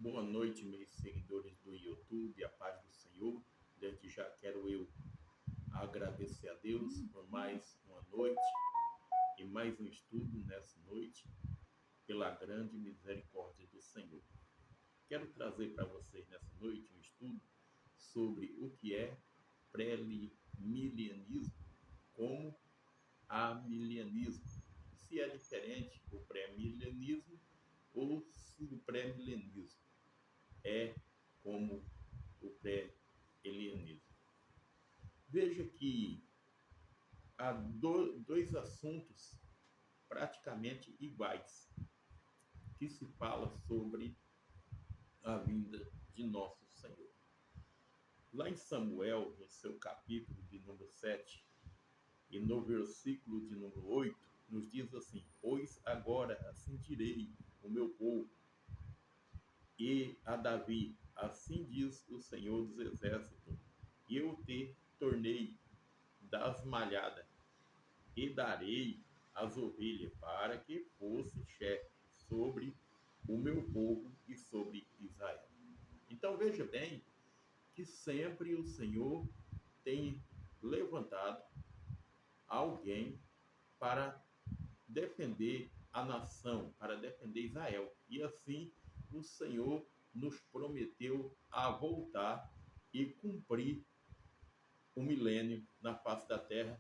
Boa noite, meus seguidores do YouTube, a paz do Senhor. Desde já quero eu agradecer a Deus por mais uma noite e mais um estudo nessa noite, pela grande misericórdia do Senhor. Quero trazer para vocês nessa noite um estudo sobre o que é pré-milenismo, como amilianismo. Se é diferente o pré-milenismo ou se o pré-milenismo é como o pré-helenismo. Veja que há dois assuntos praticamente iguais que se fala sobre a vinda de nosso Senhor. Lá em Samuel, no seu capítulo de número 7, e no versículo de número 8, nos diz assim: pois agora assim direi o meu povo e a Davi, assim diz o Senhor dos Exércitos, eu te tornei das malhadas e darei as ovelhas para que fosse chefe sobre o meu povo e sobre Israel. Então veja bem que sempre o Senhor tem levantado alguém para defender a nação, para defender Israel. E assim o Senhor nos prometeu a voltar e cumprir o milênio na face da terra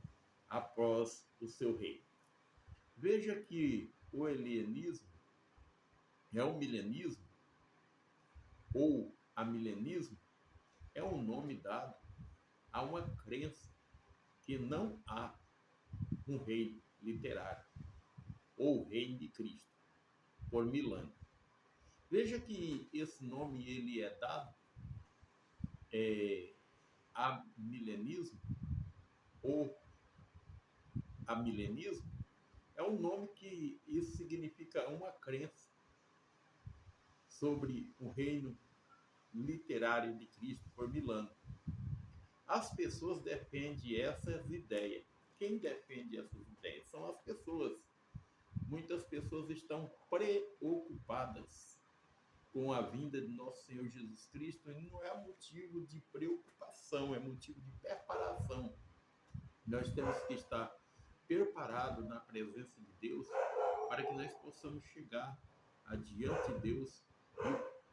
após o seu reino. Veja que o helenismo é o milenismo, ou amilenismo, é um nome dado a uma crença que não há um reino literário, ou reino de Cristo, por 1000 anos. Veja que esse nome ele é dado a milenismo, ou amilenismo, é um nome que isso significa uma crença sobre o reino literário de Cristo por 1000 anos. As pessoas defendem essas ideias. Quem defende essas ideias são as pessoas. Muitas pessoas estão preocupadas com a vinda de nosso Senhor Jesus Cristo e não é motivo de preocupação, é motivo de preparação. Nós temos que estar preparados na presença de Deus para que nós possamos chegar adiante de Deus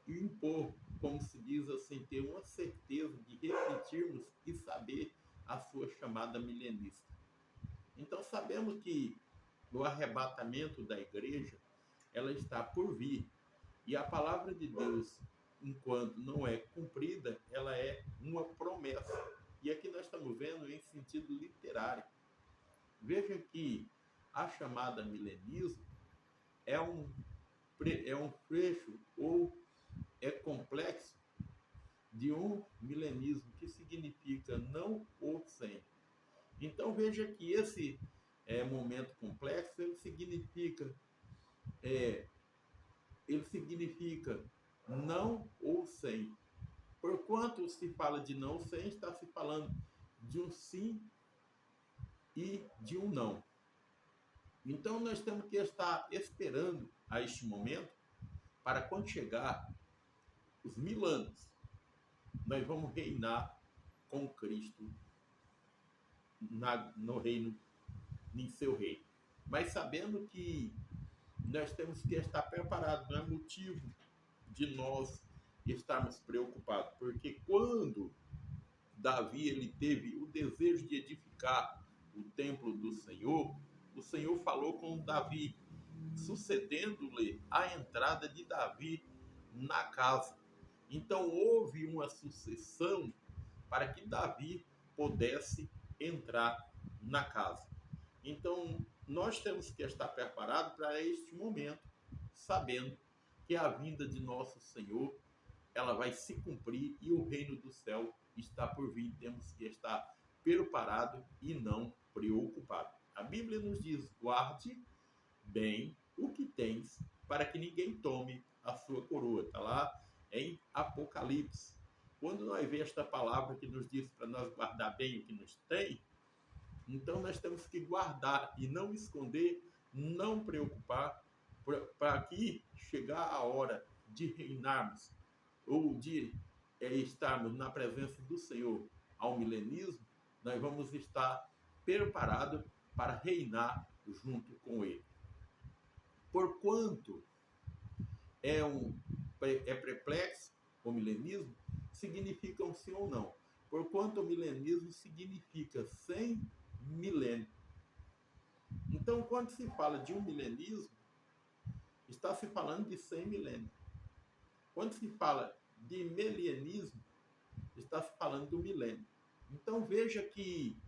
e impor, como se diz assim, ter uma certeza de refletirmos e saber a sua chamada milenista. Então sabemos que o arrebatamento da igreja, ela está por vir. E a palavra de Deus, enquanto não é cumprida, ela é uma promessa. E aqui nós estamos vendo em sentido literário. Veja que a chamada milenismo é um trecho ou é complexo de um milenismo, que significa não ou sem. Então veja que esse momento complexo ele significa não ou sem. Porquanto se fala de não sem, está se falando de um sim e de um não. Então nós temos que estar esperando a este momento, para quando chegar os 1000 anos, nós vamos reinar com Cristo no reino, em seu reino. Mas sabendo que nós temos que estar preparados, não é motivo de nós estarmos preocupados, porque quando Davi ele teve o desejo de edificar o templo do Senhor, o Senhor falou com Davi, sucedendo-lhe a entrada de Davi na casa. Então houve uma sucessão para que Davi pudesse entrar na casa. Então nós temos que estar preparados para este momento, sabendo que a vinda de nosso Senhor ela vai se cumprir e o reino do céu está por vir. Temos que estar preparado e não preocupado. A Bíblia nos diz: guarde bem o que tens, para que ninguém tome a sua coroa. Está lá em Apocalipse. Quando nós vemos esta palavra que nos diz para nós guardar bem o que nos tem, então nós temos que guardar e não esconder, não preocupar, para que chegar a hora de reinarmos ou de estarmos na presença do Senhor ao milenismo, nós vamos estar preparados para reinar junto com Ele. Porquanto é perplexo o milenismo, significa um sim ou não. Porquanto o milenismo significa 100 milênios. Então, quando se fala de um milenismo, está se falando de 100 milênios. Quando se fala de milenismo, está se falando do milênio. Então, veja que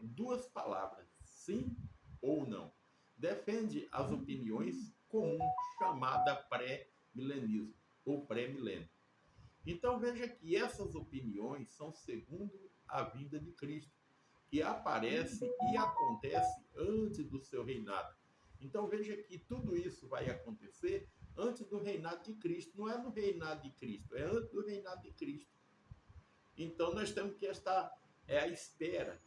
duas palavras, sim ou não, defende as opiniões comuns chamada pré-milenismo ou pré-milênio. Então, veja que essas opiniões são segundo a vinda de Cristo, que aparece e acontece antes do seu reinado. Então, veja que tudo isso vai acontecer antes do reinado de Cristo. Não é no reinado de Cristo, é antes do reinado de Cristo. Então, nós temos que estar à espera.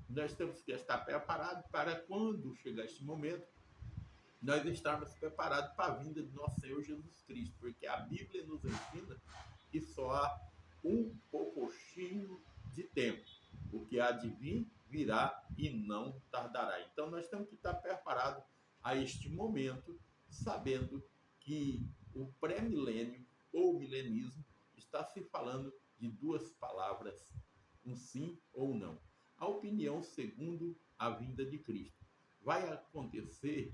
Nós temos que estar preparados para quando chegar este momento, nós estarmos preparados para a vinda de nosso Senhor Jesus Cristo. Porque a Bíblia nos ensina que só há um pouquinho de tempo. O que há de vir, virá e não tardará. Então, nós temos que estar preparados a este momento, sabendo que o pré-milênio ou milenismo está se falando de duas palavras, um sim ou não. A opinião segundo a vinda de Cristo vai acontecer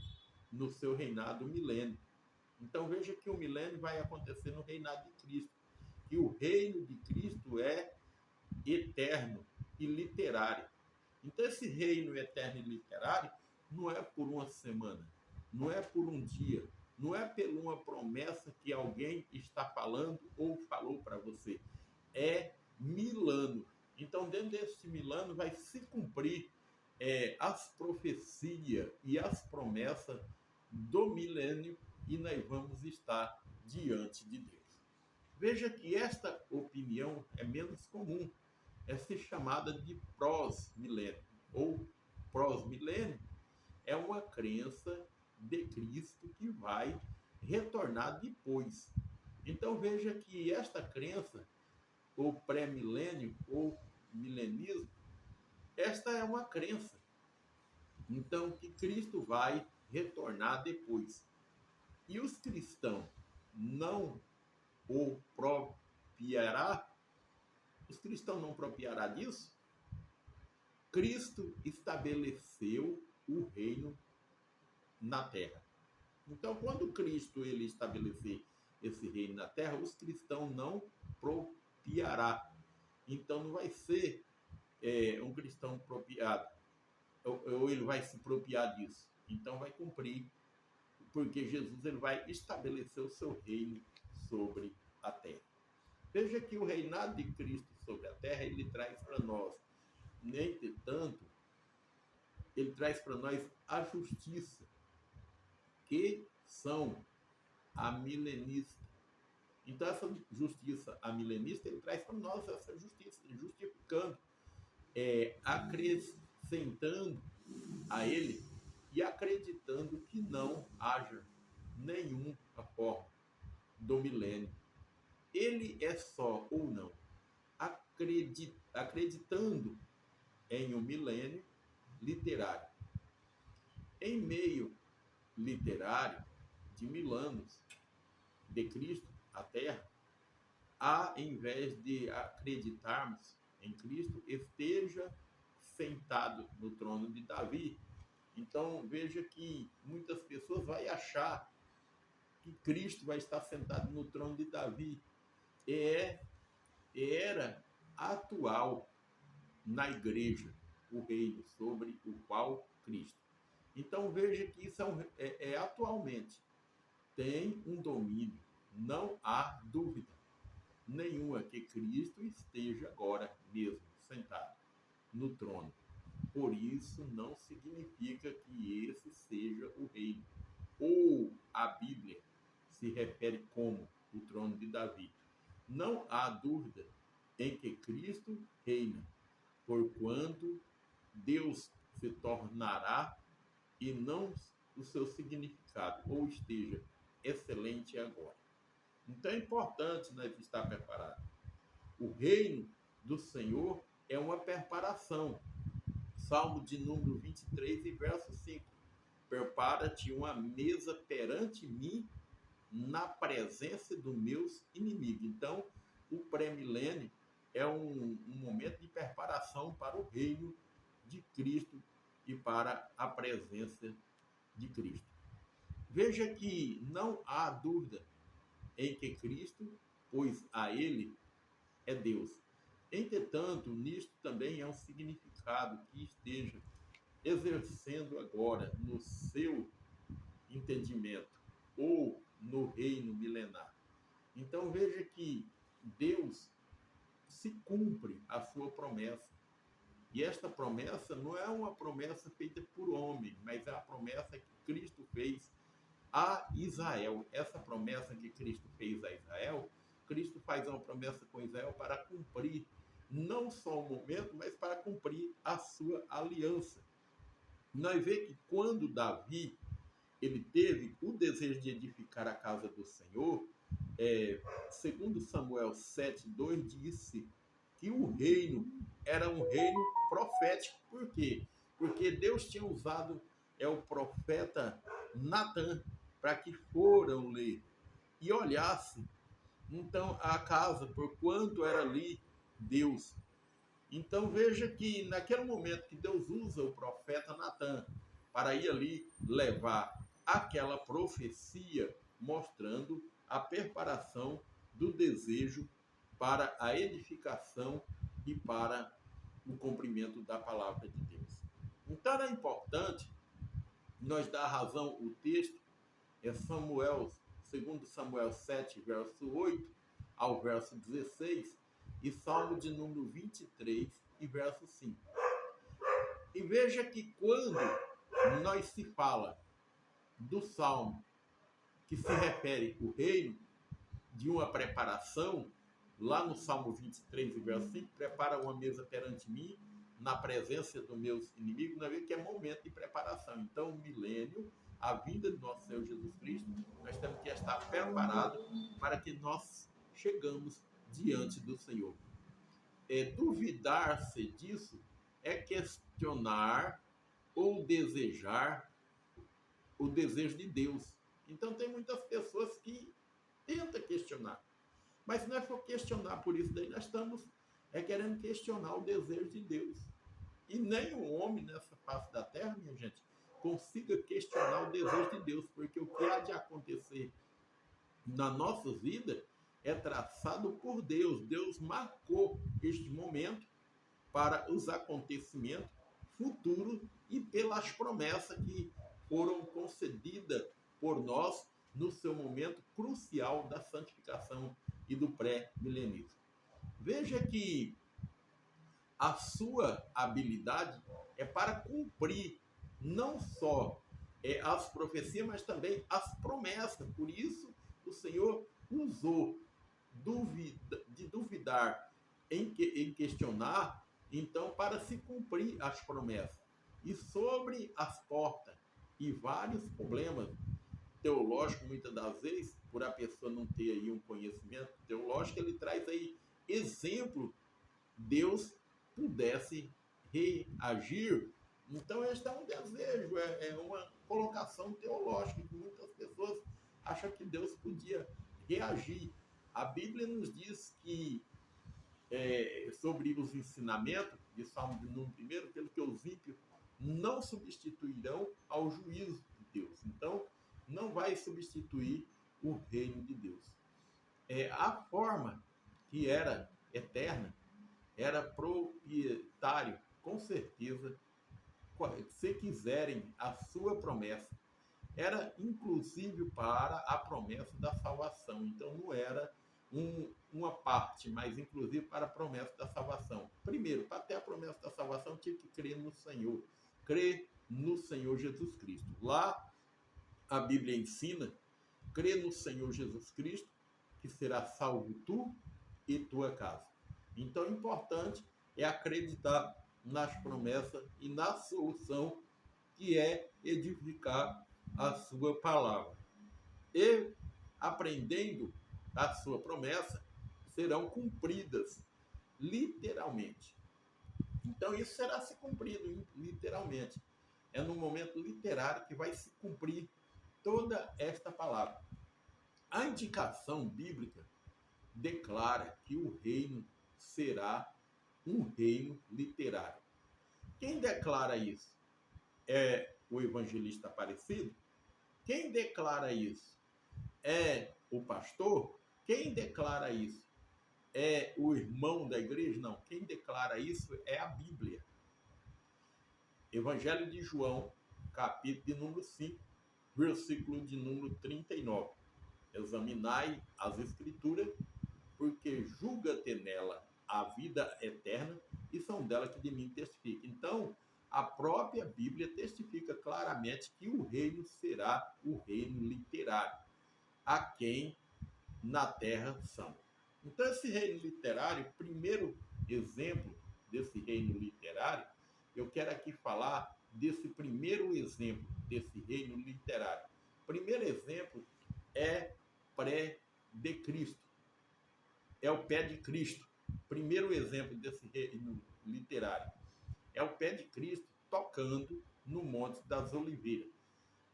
no seu reinado milênio. Então, veja que o milênio vai acontecer no reinado de Cristo. E o reino de Cristo é eterno e literário. Então, esse reino eterno e literário não é por uma semana, não é por um dia, não é por uma promessa que alguém está falando ou falou para você. É 1000 anos. Então, dentro desse 1000 anos vai se cumprir as profecias e as promessas do milênio e nós vamos estar diante de Deus. Veja que esta opinião é menos comum, é ser chamada de prós-milênio ou prós-milênio. É uma crença de Cristo que vai retornar depois. Então veja que esta crença, ou pré-milênio ou milenismo, esta é uma crença. Então que Cristo vai retornar depois. E os cristãos não o propriará, os cristãos não propriará disso? Cristo estabeleceu o reino na terra. Então, quando Cristo ele estabelecer esse reino na terra, os cristãos não propriará. Então, não vai ser um cristão propriado, ou ele vai se propriar disso. Então, vai cumprir, porque Jesus ele vai estabelecer o seu reino sobre a terra. Veja que o reinado de Cristo sobre a terra, ele traz para nós, entretanto, ele traz para nós a justiça, que são a milenista. Então, essa justiça a milenista, ele traz para nós essa justiça, justificando, acrescentando a ele e acreditando que não haja nenhuma forma do milênio. Ele é só ou não acreditando em um milênio literário. Em meio literário de 1000 anos de Cristo, a Terra, em vez de acreditarmos em Cristo, esteja sentado no trono de Davi. Então, veja que muitas pessoas vão achar que Cristo vai estar sentado no trono de Davi. Era atual na igreja o reino sobre o qual Cristo. Então veja que isso atualmente tem um domínio, não há dúvida nenhuma que Cristo esteja agora mesmo sentado no trono. Por isso não significa que esse seja o reino, ou a Bíblia se refere como o trono de Davi. Não há dúvida em que Cristo reina, porquanto Deus se tornará e não o seu significado, ou esteja excelente agora. Então é importante nós estar preparados. O reino do Senhor é uma preparação. Salmo de número 23 e verso 5. Prepara-te uma mesa perante mim na presença dos meus inimigos. Então, o pré-milênio é um momento de preparação para o reino de Cristo e para a presença de Cristo. Veja que não há dúvida em que Cristo, pois a Ele é Deus. Entretanto, nisto também é um significado que esteja exercendo agora no seu entendimento ou no reino milenar. Então veja que Deus se cumpre a sua promessa. E esta promessa não é uma promessa feita por homem, mas é a promessa que Cristo fez a Israel. Essa promessa que Cristo fez a Israel, Cristo faz uma promessa com Israel para cumprir não só o momento, mas para cumprir a sua aliança. Nós vemos que quando Davi ele teve o desejo de edificar a casa do Senhor, segundo Samuel 7:2 disse que o reino era um reino profético. Por quê? Porque Deus tinha usado o profeta Natan para que foram ler e olhasse então a casa, por quanto era ali Deus. Então veja que naquele momento que Deus usa o profeta Natan para ir ali levar aquela profecia, mostrando a preparação do desejo para a edificação e para o cumprimento da palavra de Deus. Então é importante nós dar razão o texto, Samuel, segundo Samuel 7, verso 8 ao verso 16, e Salmo de número 23 e verso 5. E veja que quando nós se fala do Salmo que se refere ao reino, de uma preparação, lá no Salmo 23 e verso 5, prepara uma mesa perante mim, na presença dos meus inimigos, nós vemos que é momento de preparação. Então, o milênio, a vinda de nosso Senhor Jesus Cristo, nós temos que estar preparados para que nós chegamos diante do Senhor. Duvidar-se disso é questionar ou desejar o desejo de Deus. Então, tem muitas pessoas que tentam questionar. Mas se nós for questionar por isso, daí nós estamos querendo questionar o desejo de Deus. E nem o homem nessa face da terra, minha gente, consiga questionar o desejo de Deus, porque o que há de acontecer na nossa vida é traçado por Deus. Deus marcou este momento para os acontecimentos futuros e pelas promessas que foram concedidas por nós no seu momento crucial da santificação e do pré-milenismo. Veja que a sua habilidade é para cumprir não só as profecias, mas também as promessas. Por isso, o Senhor usou de duvidar em questionar, então, para se cumprir as promessas. E sobre as portas e vários problemas teológicos, muitas das vezes, por a pessoa não ter aí um conhecimento teológico, ele traz aí exemplo, Deus pudesse reagir. Então, este é um desejo, é uma colocação teológica, que muitas pessoas acham que Deus podia reagir. A Bíblia nos diz que, sobre os ensinamentos, de Salmo de número 1, pelo que os ímpios não substituirão ao juízo de Deus. Então, não vai substituir o reino de Deus. A forma que era eterna, era proprietário, com certeza, se quiserem a sua promessa, era inclusive para a promessa da salvação. Então não era uma parte, mas inclusive para a promessa da salvação. Primeiro, para ter a promessa da salvação, tinha que crer no Senhor. Crer no Senhor Jesus Cristo. Lá a Bíblia ensina, crer no Senhor Jesus Cristo, que será salvo tu e tua casa. Então, o importante é acreditar nas promessas e na solução, que é edificar a sua palavra. E aprendendo a sua promessa serão cumpridas literalmente. Então isso será se cumprido literalmente. É no momento literário que vai se cumprir toda esta palavra. A indicação bíblica declara que o reino será um reino literário. Quem declara isso? É o evangelista Aparecido? Quem declara isso? É o pastor? Quem declara isso? É o irmão da igreja? Não. Quem declara isso é a Bíblia. Evangelho de João, capítulo de número 5, versículo de número 39. Examinai as Escrituras, porque julga ter nela a vida eterna, e são dela que de mim testifica. Então, a própria Bíblia testifica claramente que o reino será o reino literário, a quem na terra são. Então, esse reino literário, primeiro exemplo desse reino literário, eu quero aqui falar desse primeiro exemplo desse reino literário. O primeiro exemplo é pré de Cristo. É o pé de Cristo. Primeiro exemplo desse reino literário. É o pé de Cristo tocando no Monte das Oliveiras.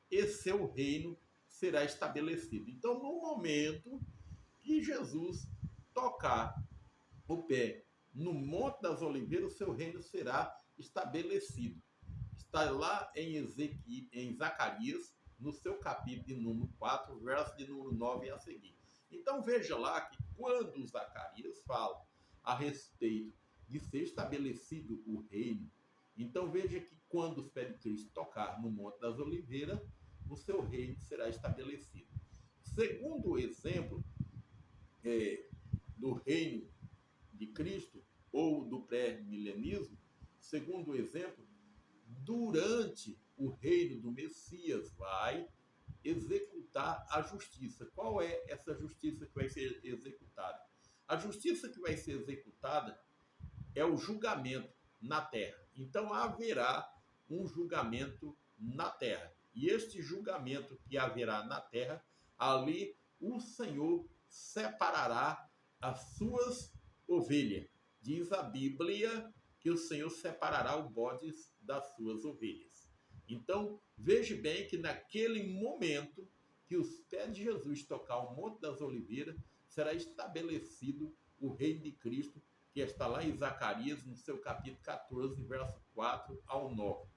Esse seu reino será estabelecido. Então, no momento que Jesus tocar o pé no Monte das Oliveiras, o seu reino será estabelecido. Está lá em Zacarias, no seu capítulo de número 4, verso de número 9 a seguir. Então veja lá que quando Zacarias fala a respeito de ser estabelecido o reino, então veja que quando os pés de Cristo tocar no Monte das Oliveiras, o seu reino será estabelecido. Segundo exemplo do reino de Cristo ou do pré-milenismo, segundo exemplo, durante o reino do Messias vai executar a justiça. Qual é essa justiça que vai ser executada? A justiça que vai ser executada é o julgamento na terra. Então haverá um julgamento na terra. E este julgamento que haverá na terra, ali o Senhor separará as suas ovelhas. Diz a Bíblia que o Senhor separará o bode das suas ovelhas. Então, veja bem que naquele momento que os pés de Jesus tocar o Monte das Oliveiras, será estabelecido o reino de Cristo, que está lá em Zacarias, no seu capítulo 14, verso 4 ao 9.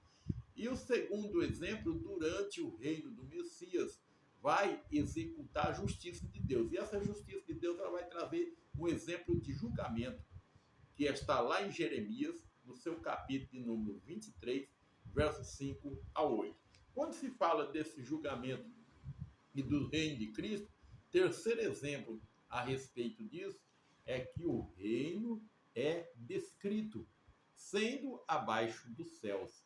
E o segundo exemplo, durante o reino do Messias, vai executar a justiça de Deus. E essa justiça de Deus ela vai trazer um exemplo de julgamento, que está lá em Jeremias, no seu capítulo de número 23, versos 5 a 8. Quando se fala desse julgamento e do reino de Cristo, terceiro exemplo a respeito disso é que o reino é descrito, sendo abaixo dos céus.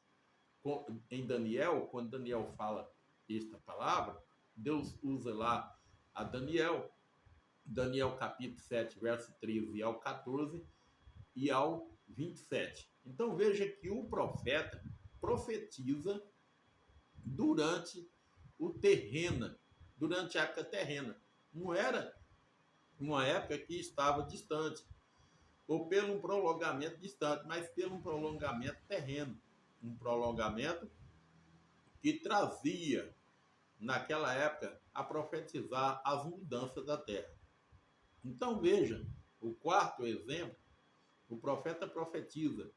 Em Daniel, quando Daniel fala esta palavra, Deus usa lá a Daniel capítulo 7, verso 13 ao 14 e ao 27. Então veja que o profeta profetiza durante durante a época terrena. Não era uma época que estava distante, ou pelo um prolongamento distante, mas pelo um prolongamento terreno. Um prolongamento que trazia, naquela época, a profetizar as mudanças da terra. Então veja, o quarto exemplo, o profeta profetiza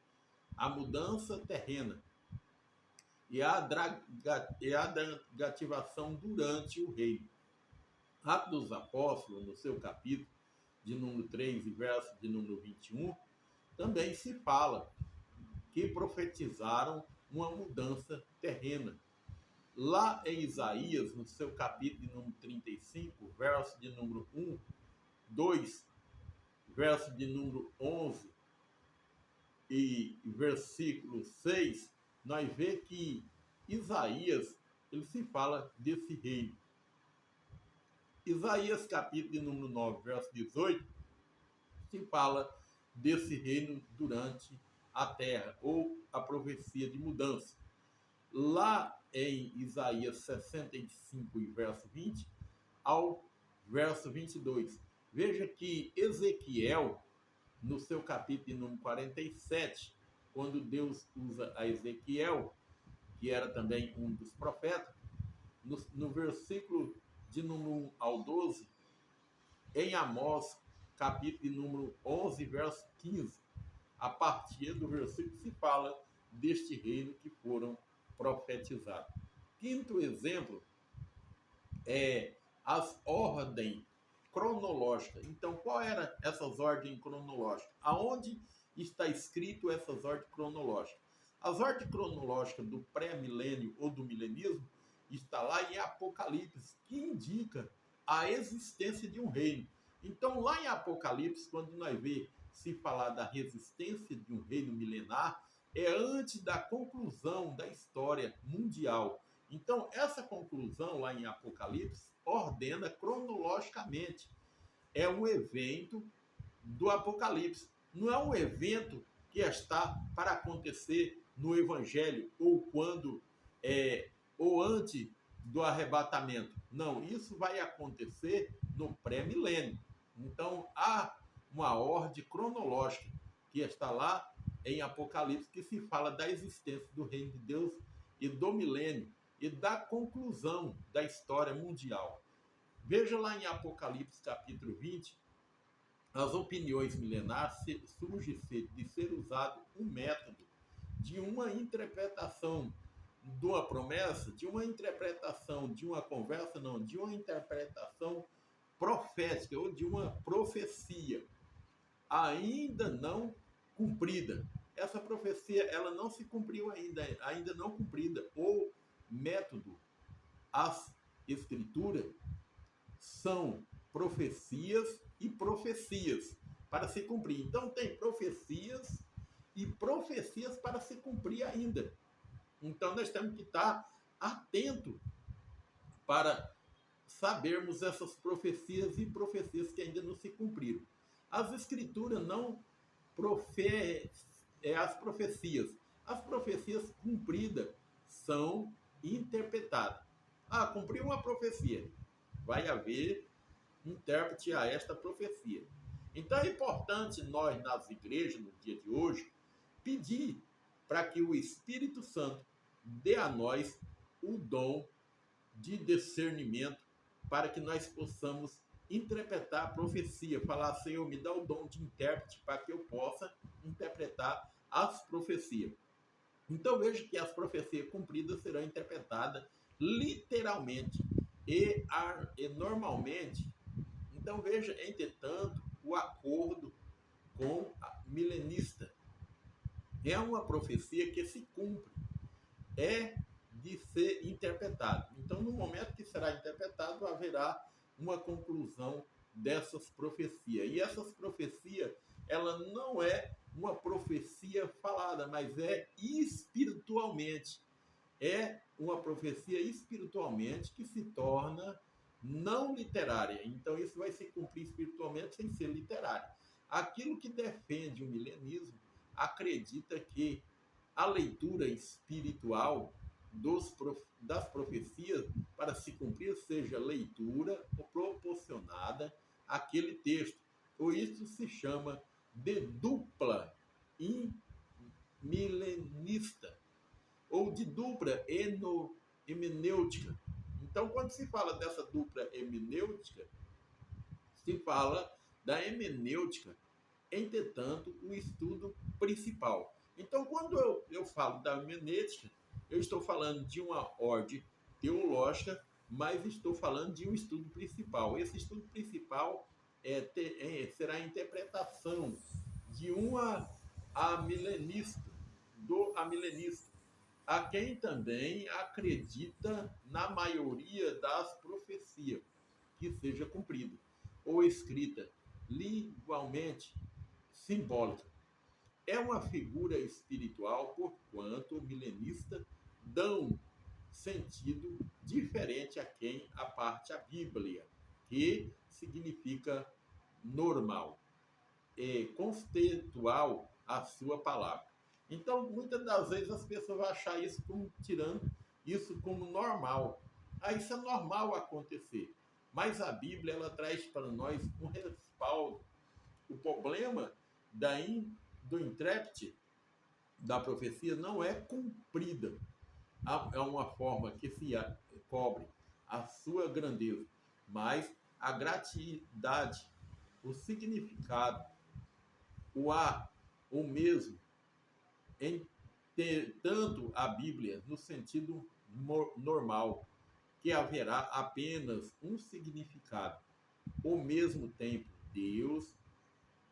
a mudança terrena e a dragativação durante o reino. Atos dos Apóstolos, no seu capítulo de número 3 e verso de número 21, também se fala que profetizaram uma mudança terrena. Lá em Isaías, no seu capítulo de número 35, verso de número 1, 2, verso de número 11 e versículo 6, nós vemos que Isaías, ele se fala desse reino. Isaías, capítulo de número 9, verso 18, se fala desse reino durante a terra, ou a profecia de mudança. Lá em Isaías 65, verso 20, ao verso 22, Veja que Ezequiel, no seu capítulo número 47, quando Deus usa a Ezequiel, que era também um dos profetas, no versículo de número 1 ao 12, em Amós, capítulo número 11, verso 15, a partir do versículo se fala deste reino que foram profetizados. Quinto exemplo é as ordens cronológicas. Então, qual era essas ordens cronológicas? Aonde está escrito essas ordens cronológicas? As ordens cronológicas do pré-milênio ou do milenismo está lá em Apocalipse, que indica a existência de um reino. Então, lá em Apocalipse, quando nós vê se falar da resistência de um reino milenar, é antes da conclusão da história mundial. Então, essa conclusão lá em Apocalipse ordena cronologicamente. É um evento do Apocalipse. Não é um evento que está para acontecer no Evangelho ou quando ou antes do arrebatamento. Não, isso vai acontecer no pré-milênio. Então, há uma ordem cronológica que está lá em Apocalipse que se fala da existência do reino de Deus e do milênio e da conclusão da história mundial. Veja lá em Apocalipse capítulo 20, as opiniões milenares surgem de ser usado um método de uma interpretação de uma promessa, de uma interpretação de uma conversa, não, de uma interpretação profética ou de uma profecia ainda não cumprida. Essa profecia ela não se cumpriu ainda não cumprida. O método, as escrituras são profecias e profecias para se cumprir. Então tem profecias e profecias para se cumprir ainda. Então nós temos que estar atentos para sabermos essas profecias e profecias que ainda não se cumpriram. As escrituras não as profecias. As profecias cumpridas são interpretadas. Ah, cumpriu uma profecia. Vai haver intérprete a esta profecia. Então é importante nós, nas igrejas, no dia de hoje, pedir para que o Espírito Santo dê a nós o dom de discernimento para que nós possamos interpretar a profecia, falar, Senhor, me dá o dom de intérprete para que eu possa interpretar as profecias. Então veja que as profecias cumpridas serão interpretadas literalmente e normalmente. Então veja, entretanto, o acordo com a milenista é uma profecia que se cumpre, é de ser interpretado. Então, no momento que será interpretado, haverá uma conclusão dessas profecias. E essas profecias, ela não é uma profecia falada, mas é espiritualmente. É uma profecia espiritualmente que se torna não literária. Então, isso vai se cumprir espiritualmente sem ser literário. Aquilo que defende o milenismo acredita que a leitura espiritual das profecias para se cumprir seja leitura proporcionada àquele texto. Ou isso se chama de dupla milenista ou de dupla hemenêutica. Então, quando se fala dessa dupla hemenêutica, se fala da hermenêutica, entretanto, o estudo principal. Então, quando eu falo da hermenêutica, eu estou falando de uma ordem teológica, mas estou falando de um estudo principal. Esse estudo principal será a interpretação de uma amilenista, do amilenista, a quem também acredita na maioria das profecias que seja cumprida ou escrita igualmente simbólica. É uma figura espiritual, porquanto milenistas dão sentido diferente a quem a parte a Bíblia, que significa normal, conceitual a sua palavra. Então, muitas das vezes as pessoas vão achar isso como tirando isso como normal. Isso é normal acontecer. Mas a Bíblia, ela traz para nós um respaldo. O problema do intérprete da profecia não é cumprida. É uma forma que se cobre a sua grandeza, mas a gratuidade, o significado, o mesmo, em ter tanto a Bíblia no sentido normal, que haverá apenas um significado. Ao mesmo tempo, Deus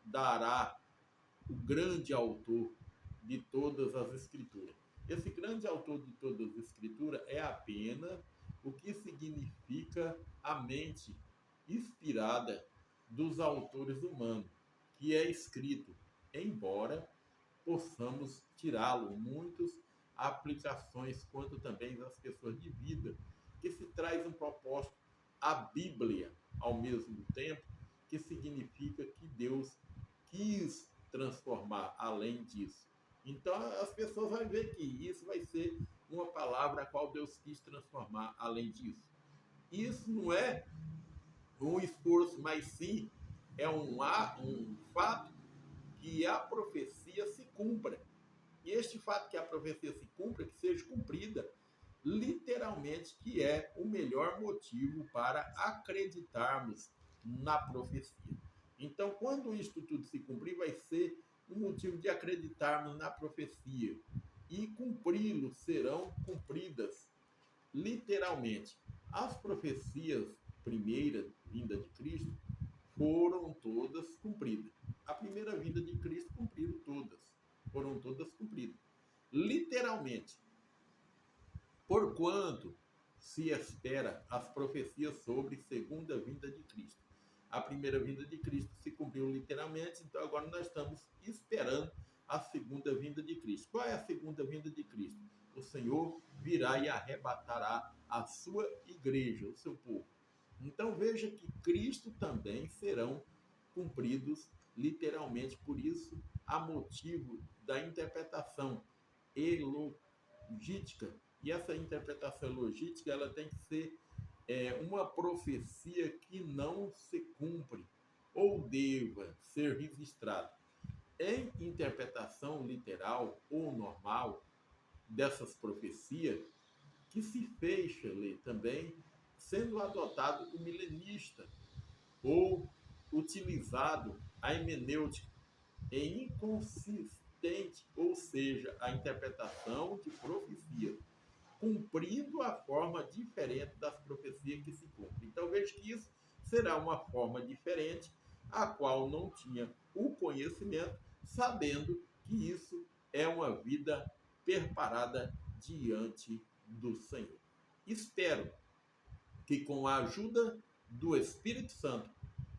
dará o grande autor de todas as Escrituras. Esse grande autor de todas as Escrituras é apenas o que significa a mente inspirada dos autores humanos, que é escrito, embora possamos tirá-lo muitas aplicações, quanto também das questões de vida, que se traz um propósito, a Bíblia, ao mesmo tempo, que significa que Deus quis transformar além disso. Então as pessoas vão ver que isso vai ser uma palavra a qual Deus quis transformar além disso. Isso não é um esforço, mas sim é um fato que a profecia se cumpra. E este fato que a profecia se cumpra, que seja cumprida, literalmente que é o melhor motivo para acreditarmos na profecia. Então, quando isto tudo se cumprir, vai ser um motivo de acreditarmos na profecia. E cumpri-lo serão cumpridas literalmente. As profecias primeira vinda de Cristo foram todas cumpridas. A primeira vinda de Cristo cumpriram todas. Foram todas cumpridas. Literalmente. Porquanto se espera as profecias sobre segunda vinda de Cristo. A primeira vinda de Cristo se cumpriu literalmente, então agora nós estamos esperando a segunda vinda de Cristo. Qual é a segunda vinda de Cristo? O Senhor virá e arrebatará a sua igreja, o seu povo. Então veja que Cristo também serão cumpridos literalmente, por isso, a motivo da interpretação elogística. E essa interpretação logística, ela tem que ser uma profecia que não se cumpre ou deva ser registrada. Em interpretação literal ou normal dessas profecias, que se fecha também sendo adotado o milenista ou utilizado a hermenêutica em inconsistente, ou seja, a interpretação de profecia, cumprindo a forma diferente das profecias que se cumprem. Então veja que isso será uma forma diferente, a qual não tinha o conhecimento, sabendo que isso é uma vida preparada diante do Senhor. Espero que com a ajuda do Espírito Santo,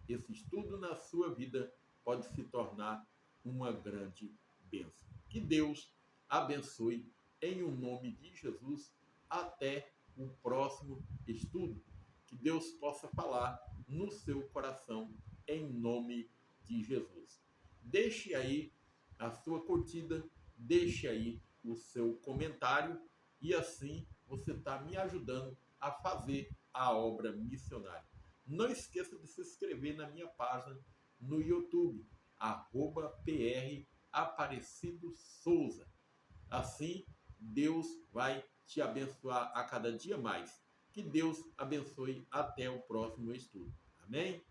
esse estudo na sua vida pode se tornar uma grande bênção. Que Deus abençoe em o nome de Jesus. Até o próximo estudo. Que Deus possa falar no seu coração em nome de Jesus. Deixe aí a sua curtida, deixe aí o seu comentário e assim você está me ajudando a fazer a obra missionária. Não esqueça de se inscrever na minha página no YouTube, @PR Aparecido Souza. Assim, Deus vai te abençoar a cada dia mais. Que Deus abençoe até o próximo estudo. Amém?